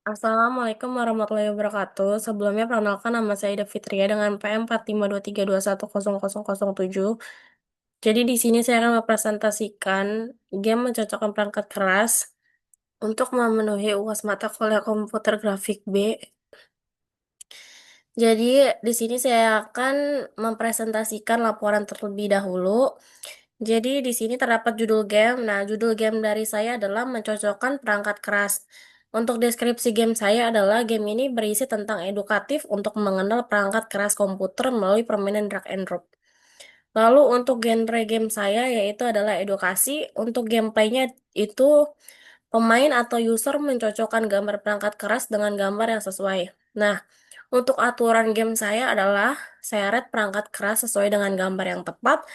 Assalamualaikum warahmatullahi wabarakatuh. Sebelumnya perkenalkan nama saya Ida Fitria dengan PM 4523210007. Jadi di sini saya akan mempresentasikan game mencocokkan perangkat keras untuk memenuhi UAS mata kuliah komputer grafik B. Jadi di sini saya akan mempresentasikan laporan terlebih dahulu. Jadi di sini terdapat judul game. Nah, judul game dari saya adalah mencocokkan perangkat keras. Untuk deskripsi game saya adalah game ini berisi tentang edukatif untuk mengenal perangkat keras komputer melalui permainan drag and drop. Lalu untuk genre game saya yaitu adalah edukasi. Untuk gameplaynya itu pemain atau user mencocokkan gambar perangkat keras dengan gambar yang sesuai. Nah, untuk aturan game saya adalah seret perangkat keras sesuai dengan gambar yang tepat.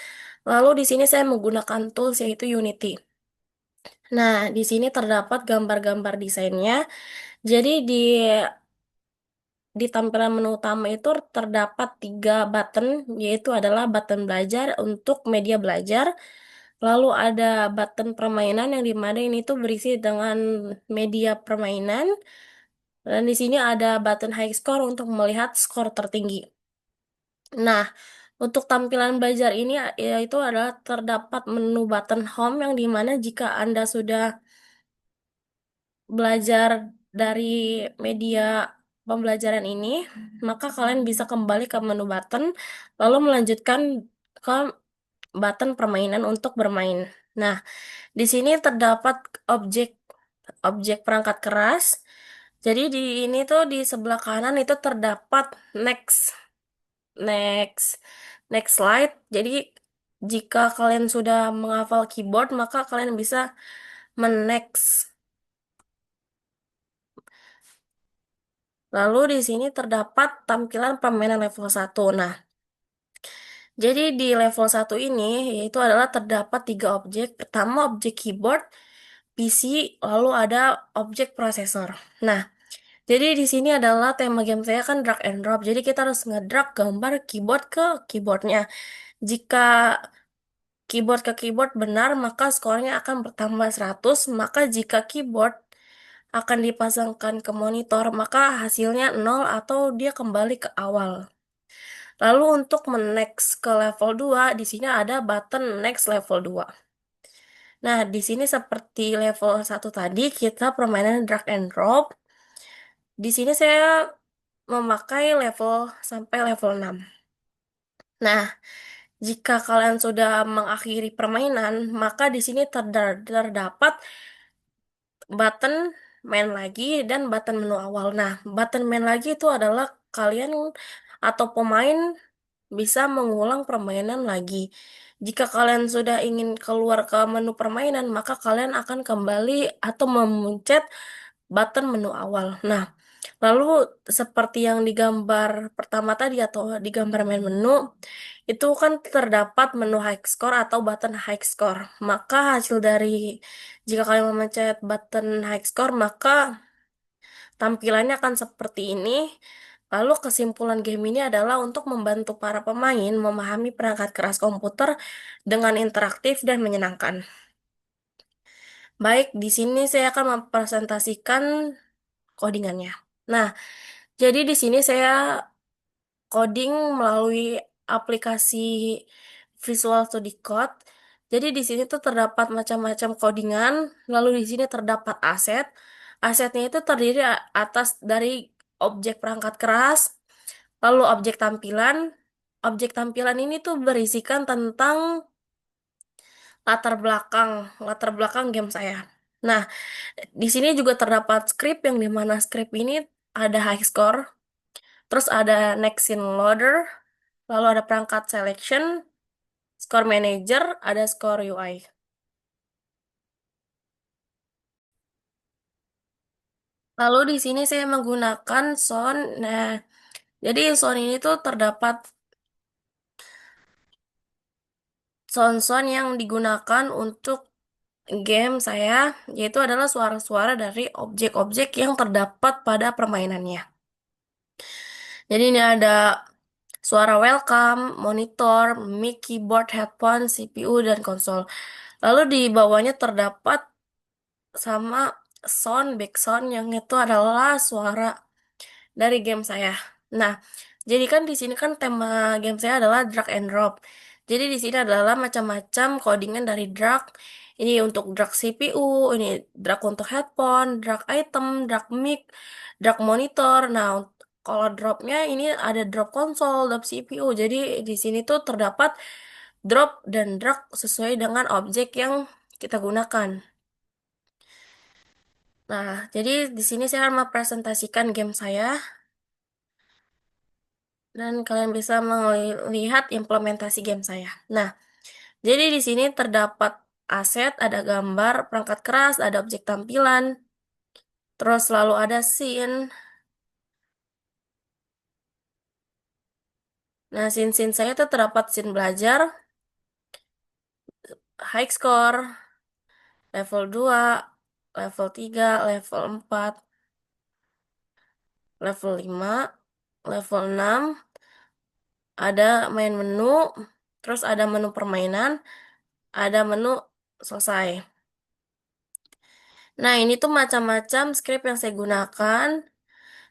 Lalu di sini saya menggunakan tools yaitu Unity. Nah, di sini terdapat gambar-gambar desainnya. Jadi di tampilan menu utama itu terdapat tiga button, yaitu adalah button belajar untuk media belajar. Lalu ada button permainan yang dimana ini tuh berisi dengan media permainan. Dan di sini ada button high score untuk melihat skor tertinggi. Nah, untuk tampilan belajar ini yaitu adalah terdapat menu button home yang dimana jika Anda sudah belajar dari media pembelajaran ini, maka kalian bisa kembali ke menu button, lalu melanjutkan ke button permainan untuk bermain. Nah, di sini terdapat objek objek perangkat keras. Jadi di ini tuh di sebelah kanan itu terdapat next, next, next slide. Jadi jika kalian sudah menghafal keyboard, maka kalian bisa men-next. Lalu di sini terdapat tampilan permainan level 1. Nah, jadi di level 1 ini yaitu adalah terdapat tiga objek. Pertama objek keyboard, PC, lalu ada objek prosesor. Nah, jadi di sini adalah tema game saya kan drag and drop. Jadi kita harus ngedrag gambar keyboard ke keyboardnya. Jika keyboard ke keyboard benar, maka skornya akan bertambah 100. Maka jika keyboard akan dipasangkan ke monitor, maka hasilnya 0 atau dia kembali ke awal. Lalu untuk next ke level 2, di sini ada button next level 2. Nah, di sini seperti level 1 tadi, kita permainan drag and drop. Di sini saya memakai level sampai level 6. Nah, jika kalian sudah mengakhiri permainan, maka di sini terdapat button main lagi dan button menu awal. Nah, button main lagi itu adalah kalian atau pemain bisa mengulang permainan lagi. Jika kalian sudah ingin keluar ke menu permainan, maka kalian akan kembali atau memencet button menu awal. Nah, lalu seperti yang di gambar pertama tadi atau di gambar main menu, itu kan terdapat menu high score atau button high score. Maka hasil dari jika kalian memencet button high score, maka tampilannya akan seperti ini. Lalu kesimpulan game ini adalah untuk membantu para pemain memahami perangkat keras komputer dengan interaktif dan menyenangkan. Baik, di sini saya akan mempresentasikan codingannya. Nah, jadi di sini saya coding melalui aplikasi Visual Studio Code. Jadi di sini tuh terdapat macam-macam codingan, lalu di sini terdapat aset. Asetnya itu terdiri atas dari objek perangkat keras, lalu objek tampilan. Objek tampilan ini tuh berisikan tentang latar belakang game saya. Nah, di sini juga terdapat script yang dimana script ini ada high score, terus ada next scene loader, lalu ada perangkat selection, score manager, ada score UI. Lalu di sini saya menggunakan sound. Nah, jadi sound ini tuh terdapat sound-sound yang digunakan untuk game saya, yaitu adalah suara-suara dari objek-objek yang terdapat pada permainannya. Jadi ini ada suara welcome, monitor, mic, keyboard, headphone, CPU, dan konsol. Lalu di bawahnya terdapat sama background yang itu adalah suara dari game saya. Nah, jadi kan di sini kan tema game saya adalah drag and drop. Jadi di sini adalah macam-macam codingan dari drag. Ini untuk drag CPU, ini drag untuk headphone, drag item, drag mic, drag monitor. Nah, kalau dropnya ini ada drop konsol, drop CPU. Jadi di sini tuh terdapat drop dan drag sesuai dengan objek yang kita gunakan. Nah, jadi di sini saya akan mempresentasikan game saya dan kalian bisa melihat implementasi game saya. Nah, jadi di sini terdapat aset, ada gambar, perangkat keras, ada objek tampilan, terus selalu ada scene. Nah, scene-scene saya itu terdapat scene belajar, high score, level 2, level 3, level 4, level 5, level 6, ada main menu, terus ada menu permainan, ada menu selesai. Nah, ini tuh macam-macam script yang saya gunakan.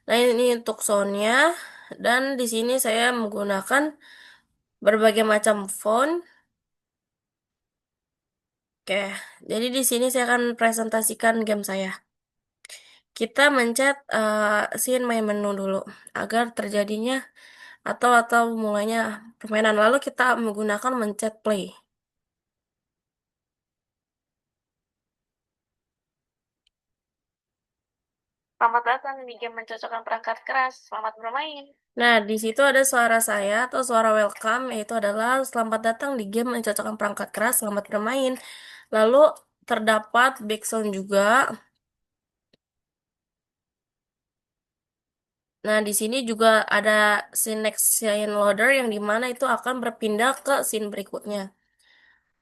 Nah, ini untuk soundnya. Dan di sini saya menggunakan berbagai macam font. Oke, jadi di sini saya akan presentasikan game saya. Kita mencet scene main menu dulu agar terjadinya atau mulainya permainan. Lalu kita menggunakan mencet play. Selamat datang di game mencocokkan perangkat keras. Selamat bermain. Nah, di situ ada suara saya atau suara welcome, yaitu adalah selamat datang di game mencocokkan perangkat keras, selamat bermain. Lalu terdapat background juga. Nah, di sini juga ada scene next scene loader yang dimana itu akan berpindah ke scene berikutnya.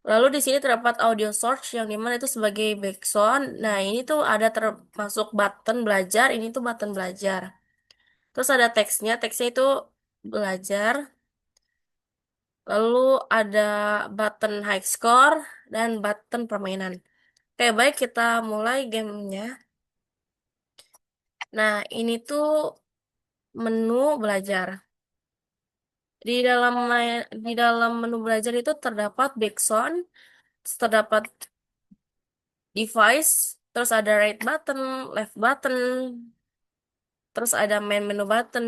Lalu di sini terdapat audio source yang dimana itu sebagai background. Nah, ini tuh ada termasuk button belajar, ini tuh button belajar. Terus ada teksnya itu belajar. Lalu ada button high score dan button permainan. Oke, baik kita mulai gamenya. Nah, ini tuh menu belajar. Di dalam menu belajar itu terdapat background, terdapat device, terus ada right button, left button, terus ada main menu button,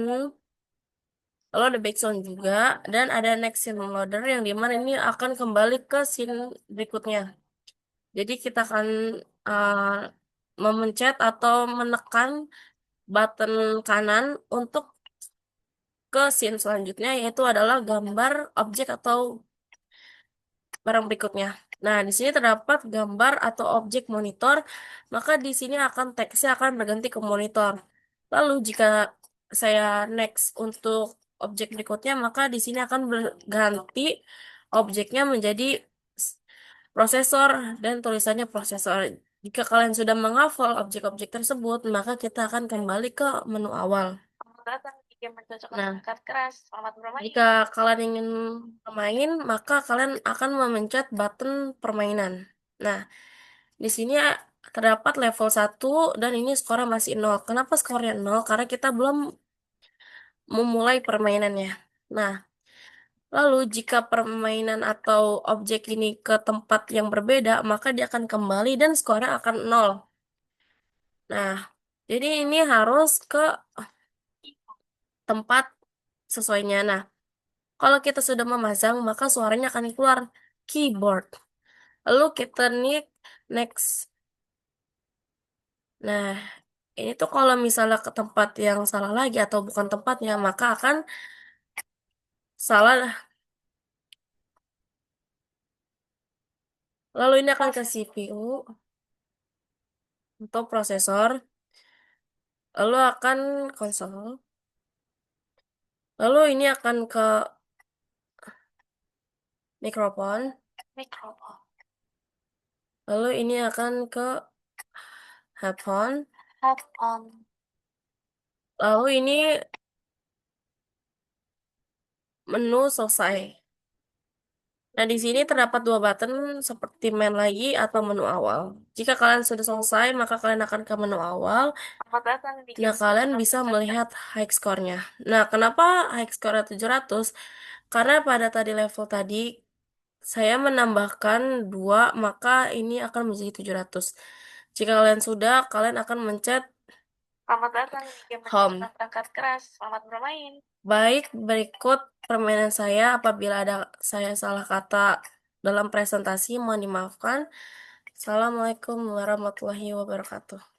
lalu ada background juga, dan ada next scene loader yang dimana ini akan kembali ke scene berikutnya. Jadi kita akan uh, memencet atau menekan button kanan untuk ke scene selanjutnya, yaitu adalah gambar objek atau barang berikutnya. Nah, di sini terdapat gambar atau objek monitor, maka di sini teksnya akan berganti ke monitor. Lalu jika saya next untuk objek berikutnya, maka di sini akan berganti objeknya menjadi s- prosesor dan tulisannya prosesor. Jika kalian sudah menghafal objek-objek tersebut, maka kita akan kembali ke menu awal. Nah, jika kalian ingin bermain, maka kalian akan memencet button permainan. Nah, di sini terdapat level 1 dan ini skornya masih 0. Kenapa skornya 0? Karena kita belum memulai permainannya. Nah, lalu jika permainan atau objek ini ke tempat yang berbeda, maka dia akan kembali dan skornya akan 0. Nah, jadi ini harus ke tempat sesuainya. Nah, kalau kita sudah memasang, maka suaranya akan keluar keyboard. Lalu kita next. Nah, ini tuh kalau misalnya ke tempat yang salah lagi atau bukan tempatnya, maka akan salah. Lalu ini akan ke CPU atau prosesor. Lalu akan konsol. Lalu ini akan ke mikrofon. Lalu ini akan ke headphone. Lalu ini menu selesai. Nah, di sini terdapat dua button seperti main lagi atau menu awal. Jika kalian sudah selesai, maka kalian akan ke menu awal. Selamat datang di Nah, Games kalian bisa 600. melihat high score-nya. Nah, kenapa high score 700? Karena pada tadi level tadi, saya menambahkan 2, maka ini akan menjadi 700. Jika kalian sudah, kalian akan mencet Selamat datang di game home. perangkat keras. Selamat bermain. Baik, berikut permainan saya. Apabila ada saya salah kata dalam presentasi, mohon dimaafkan. Assalamualaikum warahmatullahi wabarakatuh.